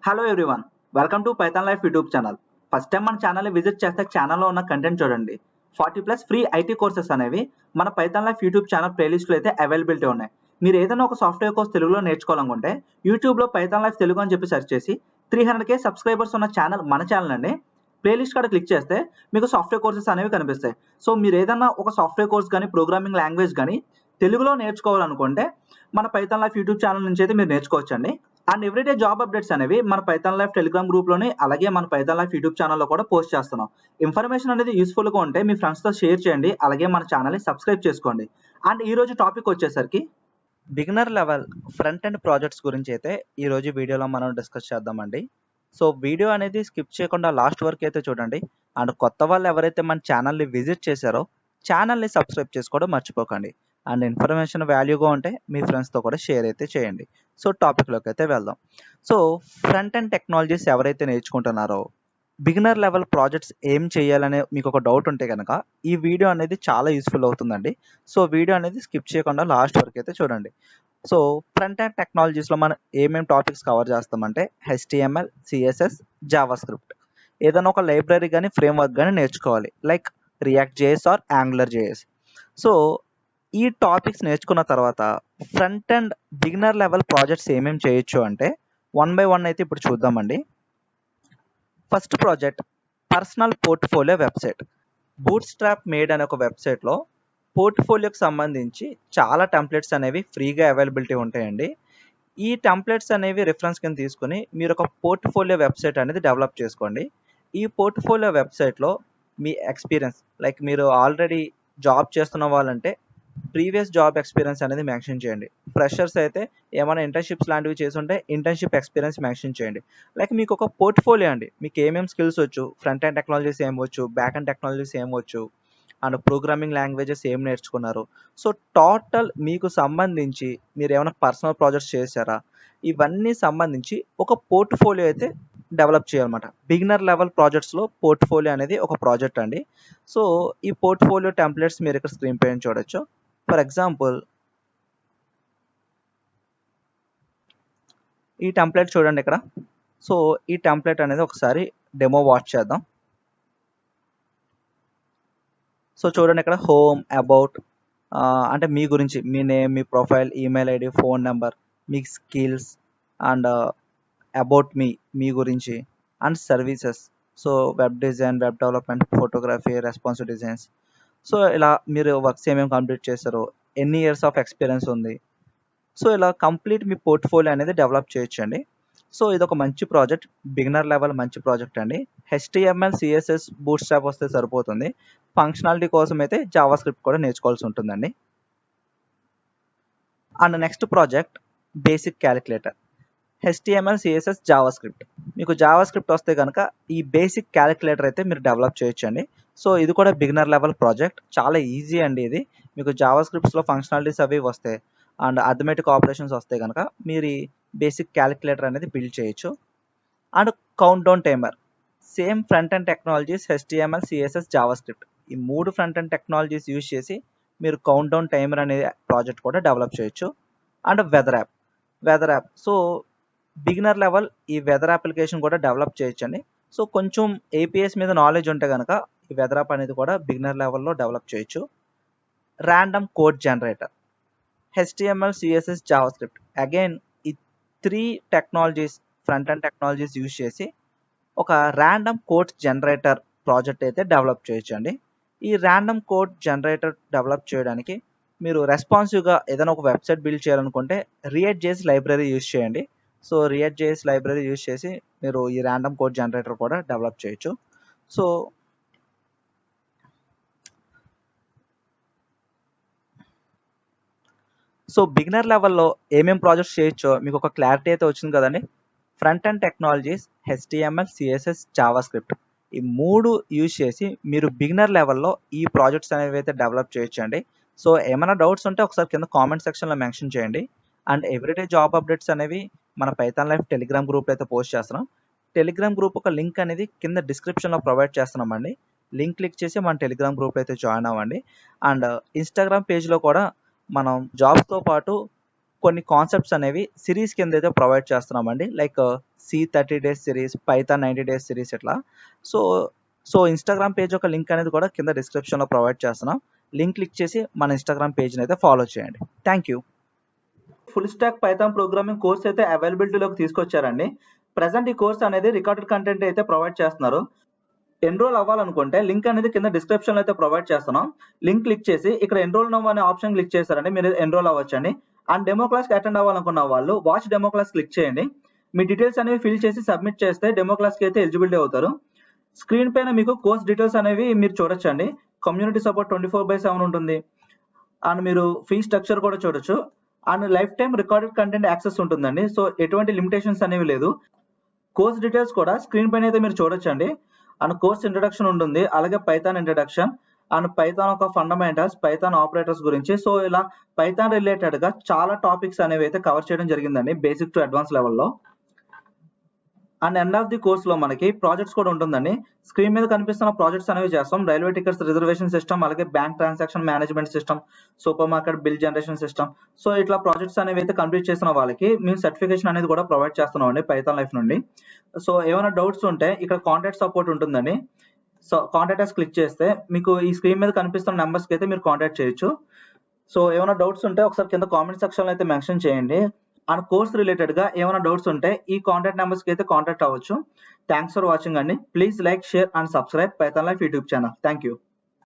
Hello everyone, welcome to Python life YouTube channel. First time మన ఛానల్ని visit చేస్తే ఛానల్లో ఉన్న కంటెంట్ చూడండి. 40+ ఫ్రీ ఐటీ కోర్సెస్ అనేవి మన పైథాన్ లైఫ్ యూట్యూబ్ ఛానల్ ప్లేలిస్ట్లో అయితే అవైలబిలిటీ ఉన్నాయి. మీరు ఏదైనా ఒక సాఫ్ట్వేర్ కోర్స్ తెలుగులో నేర్చుకోవాలనుకుంటే యూట్యూబ్లో పైథాన్ లైఫ్ తెలుగు అని చెప్పి సెర్చ్ చేసి 300K సబ్స్క్రైబర్స్ ఉన్న ఛానల్ మన ఛానల్ అండి. ప్లేలిస్ట్ కాడ క్లిక్ చేస్తే మీకు సాఫ్ట్వేర్ కోర్సెస్ అనేవి కనిపిస్తాయి. సో మీరు ఏదైనా ఒక సాఫ్ట్వేర్ కోర్స్ కానీ ప్రోగ్రామింగ్ లాంగ్వేజ్ కానీ తెలుగులో నేర్చుకోవాలనుకుంటే మన పైథాన్ లైఫ్ యూట్యూబ్ ఛానల్ నుంచి అయితే మీరు నేర్చుకోవచ్చండి. అండ్ ఎవ్రీడే జాబ్ అప్డేట్స్ అనేవి మన పైథాన్ లైఫ్ టెలిగ్రామ్ గ్రూప్లోని అలాగే మన పైథాన్ లైఫ్ యూట్యూబ్ ఛానల్లో కూడా పోస్ట్ చేస్తున్నాం. ఇన్ఫర్మేషన్ అనేది యూస్ఫుల్గా ఉంటే మీ ఫ్రెండ్స్తో షేర్ చేయండి, అలాగే మన ఛానల్ని సబ్స్క్రైబ్ చేసుకోండి. అండ్ ఈరోజు టాపిక్ వచ్చేసరికి beginner level front end projects గురించి అయితే ఈరోజు వీడియోలో మనం డిస్కస్ చేద్దామండి. సో వీడియో అనేది స్కిప్ చేయకుండా లాస్ట్ వరకు అయితే చూడండి. అండ్ కొత్త వాళ్ళు ఎవరైతే మన ఛానల్ని విజిట్ చేశారో ఛానల్ని సబ్స్క్రైబ్ చేసుకోవడం మర్చిపోకండి. అండ్ ఇన్ఫర్మేషన్ వాల్యూగా ఉంటే మీ ఫ్రెండ్స్తో కూడా షేర్ అయితే చేయండి. సో టాపిక్లోకి అయితే వెళ్దాం. సో ఫ్రంట్ ఎండ్ టెక్నాలజీస్ ఎవరైతే నేర్చుకుంటున్నారో బిగినర్ లెవెల్ ప్రాజెక్ట్స్ ఏం చేయాలనే మీకు ఒక డౌట్ ఉంటే కనుక ఈ వీడియో అనేది చాలా యూస్ఫుల్ అవుతుందండి. సో వీడియో అనేది స్కిప్ చేయకుండా లాస్ట్ వరకు అయితే చూడండి. సో ఫ్రంట్ ఎండ్ టెక్నాలజీస్లో మనం ఏమేమి టాపిక్స్ కవర్ చేస్తామంటే HTML, CSS, జావా స్క్రిప్ట్. ఏదైనా ఒక లైబ్రరీ కానీ ఫ్రేమ్వర్క్ కానీ నేర్చుకోవాలి, like react JS or angular JS. So ఈ టాపిక్స్ నేర్చుకున్న తర్వాత front end beginner level projects ఏమేమి చేయొచ్చు అంటే 1 by 1 అయితే ఇప్పుడు చూద్దామండి. First project personal portfolio website. Bootstrap made అనే ఒక వెబ్సైట్లో పోర్ట్ఫోలియోకి సంబంధించి చాలా టెంప్లెట్స్ అనేవి ఫ్రీగా అవైలబిలిటీ ఉంటాయండి. ఈ టెంప్లెట్స్ అనేవి రిఫరెన్స్ కింద తీసుకుని మీరు ఒక పోర్ట్ఫోలియో వెబ్సైట్ అనేది డెవలప్ చేసుకోండి. ఈ పోర్ట్ఫోలియో వెబ్సైట్లో మీ ఎక్స్పీరియన్స్, లైక్ మీరు ఆల్రెడీ జాబ్ చేస్తున్న వాళ్ళంటే ప్రీవియస్ జాబ్ ఎక్స్పీరియన్స్ అనేది మెన్షన్ చేయండి. ఫ్రెషర్స్ అయితే ఏమైనా ఇంటర్న్షిప్స్ లాంటివి చేసుంటే ఇంటర్న్షిప్ ఎక్స్పీరియన్స్ మెన్షన్ చేయండి. లైక్ మీకు ఒక పోర్ట్ఫోలియో అండి, మీకు ఏమేమి స్కిల్స్ వచ్చు, ఫ్రంట్ ఎండ్ టెక్నాలజీస్ ఏమొచ్చు, బ్యాక్ ఎండ్ టెక్నాలజీస్ ఏమొచ్చు, అండ్ ప్రోగ్రామింగ్ లాంగ్వేజెస్ ఏం నేర్చుకున్నారు. సో టోటల్ మీకు సంబంధించి మీరు ఏమైనా పర్సనల్ ప్రాజెక్ట్స్ చేశారా, ఇవన్నీ సంబంధించి ఒక పోర్ట్ఫోలియో అయితే డెవలప్ చేయాలన్నమాట. బిగినర్ లెవెల్ ప్రాజెక్ట్స్లో పోర్ట్ఫోలియో అనేది ఒక ప్రాజెక్ట్ అండి. సో ఈ పోర్ట్ఫోలియో టెంప్లెట్స్ మీరు ఇక్కడ స్క్రీన్ పైన చూడొచ్చు. ఫర్ ఎగ్జాంపుల్ ఈ టెంప్లెట్ చూడండి ఇక్కడ. సో ఈ టెంప్లెట్ అనేది ఒకసారి డెమో వాచ్ చేద్దాం. సో చూడండి ఇక్కడ హోమ్, అబౌట్, అంటే మీ గురించి, మీ నేమ్, మీ profile, email ID, phone number, మీ స్కిల్స్, అండ్ అబౌట్ మీ గురించి, and services. So web design, web development, photography, responsive designs. So ఇలా మీరు వర్క్స్ ఏమేమి కంప్లీట్ చేశారో, ఎన్ని ఇయర్స్ ఆఫ్ ఎక్స్పీరియన్స్ ఉంది. సో ఇలా కంప్లీట్ మీ పోర్ట్ఫోలియో అనేది డెవలప్ చేయొచ్చండి. సో ఇది ఒక మంచి ప్రాజెక్ట్, బిగినర్ లెవెల్ మంచి ప్రాజెక్ట్ అండి. HTML, CSS, బూట్ స్ట్రాప్ వస్తే సరిపోతుంది. ఫంక్షనాలిటీ కోసం అయితే జావా స్క్రిప్ట్ కూడా నేర్చుకోవాల్సి ఉంటుందండి. And next project basic calculator. HTML, CSS, Java script. మీకు జావా స్క్రిప్ట్ వస్తే కనుక ఈ బేసిక్ క్యాలిక్యులేటర్ అయితే మీరు డెవలప్ చేయొచ్చండి. సో ఇది కూడా బిగినర్ లెవెల్ ప్రాజెక్ట్, చాలా ఈజీ అండి ఇది. మీకు జావా స్క్రిప్ట్స్లో ఫంక్షనాలిటీస్ అవి వస్తాయి అండ్ అథమెటిక్ ఆపరేషన్స్ వస్తే కనుక మీరు ఈ బేసిక్ క్యాలిక్యులేటర్ అనేది బిల్డ్ చేయొచ్చు. And count down timer, same front end technologies HTML, CSS, JavaScript, ఈ 3 ఫ్రంట్ ఎండ్ టెక్నాలజీస్ యూజ్ చేసి మీరు కౌంట్ డౌన్ టైమర్ అనే ప్రాజెక్ట్ కూడా డెవలప్ చేయొచ్చు. And weather app. So beginner level ఈ వెదర్ అప్లికేషన్ కూడా డెవలప్ చేయొచ్చండి. సో కొంచెం APIs మీద నాలెడ్జ్ ఉంటే కనుక ఈ వెదర్ యాప్ అనేది కూడా బిగినర్ లెవెల్లో డెవలప్ చేయొచ్చు. Random code generator, HTML, CSS, Java script. Again ఈ 3 technologies, front end technologies use చేసి ఒక ర్యాండమ్ కోడ్ జనరేటర్ ప్రాజెక్ట్ అయితే డెవలప్ చేయొచ్చండి. ఈ ర్యాండమ్ కోడ్ జనరేటర్ డెవలప్ చేయడానికి మీరు రెస్పాన్సివ్గా ఏదైనా ఒక వెబ్సైట్ బిల్డ్ చేయాలనుకుంటే రియాక్ట్ జేఎస్ లైబ్రరీ యూజ్ చేయండి. So react JS library use చేసి మీరు ఈ ర్యాండమ్ కోడ్ జనరేటర్ కూడా డెవలప్ చేయొచ్చు. సో బిగినర్ లెవెల్లో ఏమేం ప్రాజెక్ట్స్ చేయొచ్చో మీకు ఒక క్లారిటీ అయితే వచ్చింది కదండి. Front end technologies HTML, CSS, JavaScript, ఈ 3 యూజ్ చేసి మీరు బిగినర్ లెవెల్లో ఈ ప్రాజెక్ట్స్ అనేవి అయితే డెవలప్ చేయొచ్చండి. సో ఏమైనా డౌట్స్ ఉంటే ఒకసారి కింద కామెంట్ సెక్షన్లో మెన్షన్ చేయండి. అండ్ ఎవ్రీడే జాబ్ అప్డేట్స్ అనేవి మన పైథాన్ లైఫ్ టెలిగ్రామ్ గ్రూప్లో అయితే పోస్ట్ చేస్తున్నాం. టెలిగ్రామ్ గ్రూప్ ఒక లింక్ అనేది కింద డిస్క్రిప్షన్లో ప్రొవైడ్ చేస్తున్నామండి. లింక్ క్లిక్ చేసి మన టెలిగ్రామ్ గ్రూప్లో అయితే జాయిన్ అవ్వండి. అండ్ ఇన్స్టాగ్రామ్ పేజ్లో కూడా మనం జాబ్స్తో పాటు కొన్ని కాన్సెప్ట్స్ అనేవి సిరీస్ కింద అయితే ప్రొవైడ్ చేస్తున్నామండి. Like C30 days series, Python 90 days series ఇట్లా. సో ఇన్‌స్టాగ్రామ్ పేజ్ యొక్క లింక్ అనేది కూడా కింద డిస్క్రిప్షన్‌లో ప్రొవైడ్ చేస్తున్నాం. లింక్ క్లిక్ చేసి మన ఇన్‌స్టాగ్రామ్ పేజ్‌ని అయితే ఫాలో చేయండి. Thank you. Full stack Python programming course అయితే అవైలబిలిటీలోకి తీసుకొచ్చారండి. ప్రెజెంట్ ఈ కోర్స్ అనేది రికార్డెడ్ కంటెంట్ అయితే ప్రొవైడ్ చేస్తున్నారు. ఎన్రోల్ అవ్వాలనుకుంటే లింక్ అనేది కింద డిస్క్రిప్షన్‌లో అయితే ప్రొవైడ్ చేస్తున్నాం. లింక్ క్లిక్ చేసి ఇక్కడ ఎన్రోల్ నౌ అనే ఆప్షన్ క్లిక్ చేశారంటే మీరు ఎన్రోల్ అవ్వచ్చండి. అండ్ డెమో క్లాస్‌కి అటెండ్ అవ్వాలనుకున్న వాళ్ళు వాచ్ డెమో క్లాస్ క్లిక్ చేయండి. మీ డీటెయిల్స్ అనేవి ఫిల్ చేసి సబ్మిట్ చేస్తే డెమో క్లాస్‌కి అయితే ఎలిజిబిలిటీ అవుతారు. స్క్రీన్ పైన మీకు కోర్స్ డీటెయిల్స్ అనేవి మీరు చూడొచ్చండి. కమ్యూనిటీ సపోర్ట్ 24/7 ఉంటుంది. అండ్ మీరు ఫీ స్ట్రక్చర్ కూడా చూడొచ్చు. And life time recorded content access ఉంటుందండి. సో ఎటువంటి లిమిటేషన్స్ అనేవి లేదు. కోర్స్ డీటెయిల్స్ కూడా స్క్రీన్ పైన అయితే మీరు చూడొచ్చండి. అండ్ కోర్స్ ఇంట్రడక్షన్ ఉంటుంది. అలాగే పైథాన్ ఇంట్రడక్షన్ అండ్ పైథాన్ యొక్క ఫండమెంటల్స్, పైథాన్ ఆపరేటర్స్ గురించి. సో ఇలా పైథాన్ రిలేటెడ్‌గా చాలా టాపిక్స్ అనేవి అయితే కవర్ చేయడం జరిగిందండి బేసిక్ టు అడ్వాన్స్ లెవెల్‌లో. అండ్ ఎండ్ ఆఫ్ ది కోర్స్‌లో మనకి ప్రాజెక్ట్స్ కూడా ఉంటుందండి. స్క్రీన్ మీద కనిపిస్తున్న ప్రాజెక్ట్స్ అనేవి చేస్తాం. రైల్వే టికెట్స్ రిజర్వేషన్ సిస్టమ్, అలాగే bank transaction management system, super market bill generation system. So ఇట్లా ప్రాజెక్ట్స్ అనేవి అయితే కంప్లీట్ చేసిన వాళ్ళకి మేము సర్టిఫికేషన్ అనేది కూడా ప్రొవైడ్ చేస్తున్నామండి పైథాన్ లైఫ్ నుండి. సో ఏమైనా డౌట్స్ ఉంటే ఇక్కడ కాంటాక్ట్ సపోర్ట్ ఉంటుందండి. సో కాంటాక్ట్ అస్ క్లిక్ చేస్తే మీకు ఈ స్క్రీన్ మీద కనిపిస్తున్న నంబర్స్‌కి అయితే మీరు కాంటాక్ట్ చేయొచ్చు. సో ఏమైనా డౌట్స్ ఉంటే ఒకసారి కింద కామెంట్ సెక్షన్‌లో అయితే మెన్షన్ చేయండి. అండ్ కోర్స్ రిలేటెడ్‌గా ఏమైనా డౌట్స్ ఉంటే ఈ కాంటాక్ట్ నంబర్స్‌కి అయితే కాంటాక్ట్ అవ్వచ్చు. థాంక్స్ ఫర్ వాచింగ్ అండి. Please like, share and subscribe Python life YouTube channel. Thank you.